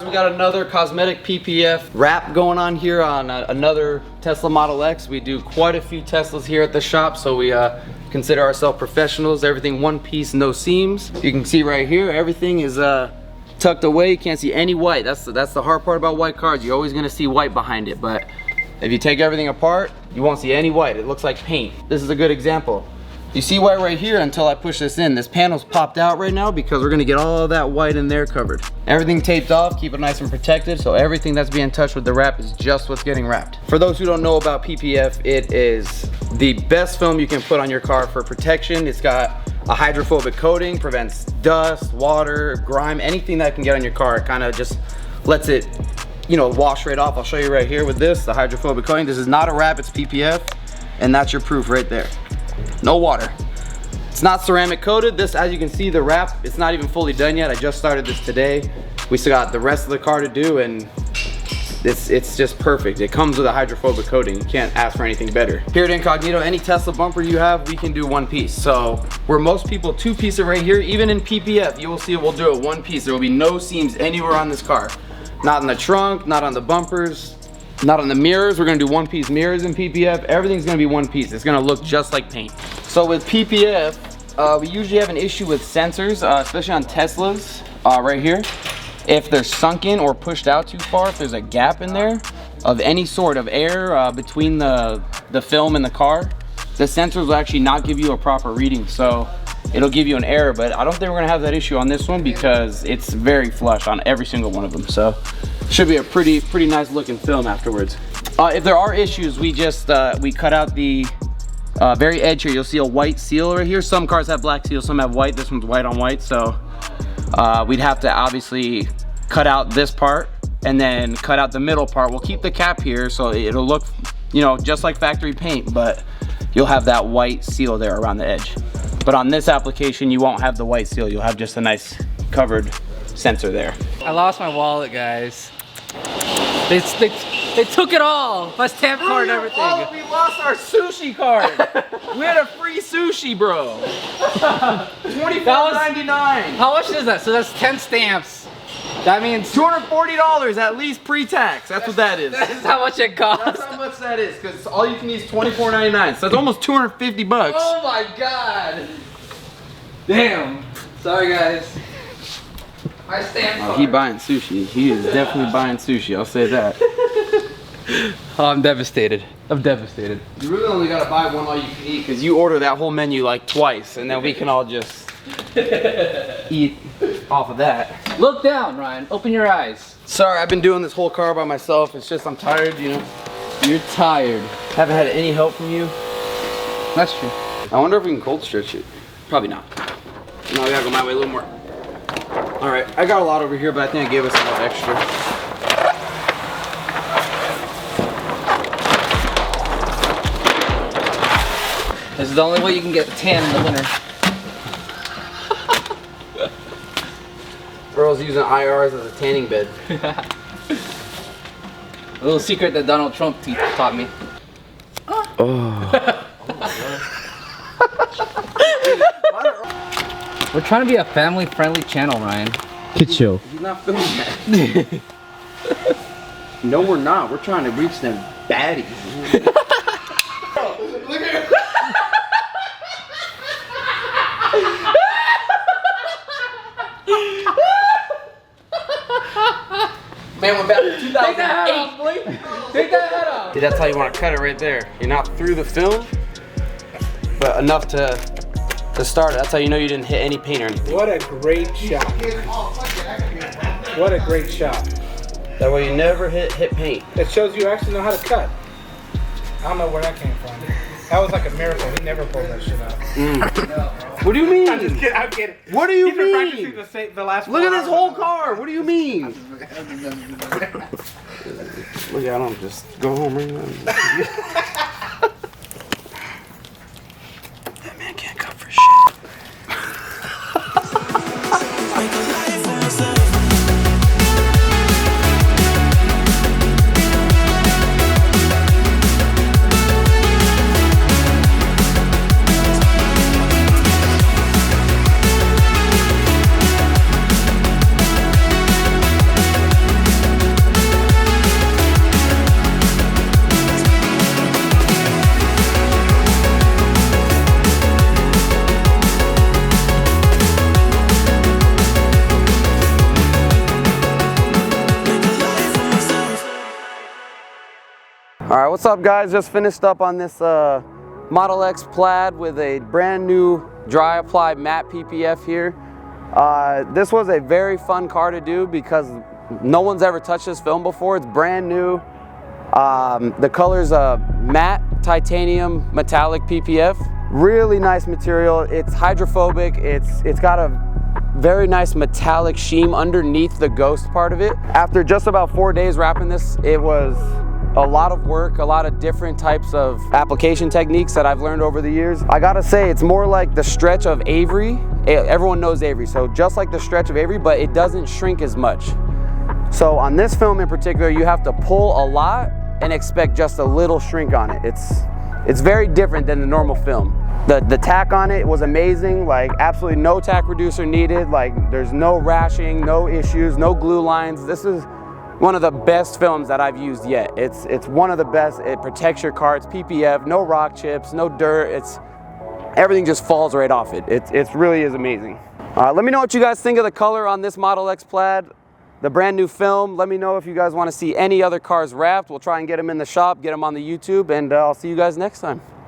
we got another cosmetic PPF wrap going on here on another Tesla Model X. We do quite a few Teslas here at the shop, so we consider ourselves professionals. Everything one piece, no seams. You can see right here, everything is tucked away. You can't see any white. That's the hard part about white cars. You're always gonna see white behind it, but if you take everything apart, you won't see any white. It looks like paint. This is a good example. You see white right here until I push this in. This panel's popped out right now because we're gonna get all of that white in there covered. Everything taped off, keep it nice and protected, so everything that's being touched with the wrap is just what's getting wrapped. For those who don't know about PPF, it is the best film you can put on your car for protection. It's got a hydrophobic coating, prevents dust, water, grime, anything that can get on your car. It kind of just lets it, you know, wash right off. I'll show you right here with this, the hydrophobic coating. This is not a wrap, it's PPF, and that's your proof right there. No water. It's not ceramic coated. This, as you can see, the wrap, it's not even fully done yet. I just started this today. We still got the rest of the car to do, and it's just perfect. It comes with a hydrophobic coating. You can't ask for anything better. Here at Incognito, any Tesla bumper you have, we can do one piece. So where most people two piece it right here, even in PPF, you will see we'll do it one piece. There will be no seams anywhere on this car. Not in the trunk, not on the bumpers, not on the mirrors. We're gonna do one piece mirrors in PPF. Everything's gonna be one piece. It's gonna look just like paint. So with PPF, we usually have an issue with sensors, especially on Teslas, right here. If they're sunken or pushed out too far, if there's a gap in there of any sort of air between the film and the car, the sensors will actually not give you a proper reading. So it'll give you an error, but I don't think we're gonna have that issue on this one because it's very flush on every single one of them. So should be a pretty nice looking film afterwards. If there are issues, we just we cut out the very edge here. You'll see a white seal right here. Some cars have black seal, some have white. This one's white on white, so we'd have to obviously cut out this part and then cut out the middle part. We'll keep the cap here so it'll look, you know, just like factory paint, but you'll have that white seal there around the edge. But on this application, you won't have the white seal. You'll have just a nice covered sensor there. I lost my wallet, guys. They took it all. My stamp card and everything. Oh, we lost our sushi card. We had a free sushi, bro. $24.99. How much is that? So that's 10 stamps. That means $240 at least pre-tax. That's what that is. That's how much it costs. That's how much that is, because all you can eat is $24.99. So it's almost 250 bucks. Oh my god. Damn. Sorry, guys. My stamp card. He buying sushi. He is definitely buying sushi. I'll say that. Oh, I'm devastated. I'm devastated. You really only gotta buy one all you can eat because you order that whole menu like twice, and then we can all just eat off of that. Look down, Ryan. Open your eyes. Sorry, I've been doing this whole car by myself. It's just I'm tired, you know. You're tired. Haven't had any help from you. That's true. I wonder if we can cold stretch it. Probably not. No, I gotta go my way a little more. All right, I got a lot over here, but I think I gave us enough extra. This is the only way you can get tan in the winter. Earl's using IRs as a tanning bed. A little secret that Donald Trump taught me. Oh. We're trying to be a family-friendly channel, Ryan. Kid show. He's not filming that. No, we're not. We're trying to reach them baddies. Look at him. Man, we're back to 2008. Take that hat off, boy. Take that hat off. Dude, that's how you want to cut it right there. You're not through the film, but enough to start it. That's how you know you didn't hit any paint or anything. What a great shot. What a great shot. That way you never hit paint. That shows you actually know how to cut. I don't know where that came from. That was like a miracle. He never pulled that shit out. What do you mean? I'm just kidding. I'm kidding. What do you He's been mean? practicing the last Look at 4 this hours. whole car. What do you mean? Look at him. Just go home right now. That man can't cut for shit. All right, what's up guys? Just finished up on this Model X Plaid with a brand new dry apply matte PPF here. This was a very fun car to do because no one's ever touched this film before. It's brand new. The color's a matte titanium metallic PPF. Really nice material. It's hydrophobic. It's got a very nice metallic sheen underneath the ghost part of it. After just about 4 days wrapping this, it was a lot of work, a lot of different types of application techniques that I've learned over the years. I gotta say, it's more like the stretch of Avery. Everyone knows Avery, so just like the stretch of Avery, but it doesn't shrink as much. So on this film in particular, you have to pull a lot and expect just a little shrink on it. It's very different than the normal film. The tack on it was amazing, like absolutely no tack reducer needed, like there's no rashing, no issues, no glue lines. This is one of the best films that I've used yet. It's one of the best. It protects your car. It's PPF, no rock chips, no dirt. Everything just falls right off it. It really is amazing. Let me know what you guys think of the color on this Model X Plaid, the brand new film. Let me know if you guys want to see any other cars wrapped. We'll try and get them in the shop, get them on the YouTube, and I'll see you guys next time.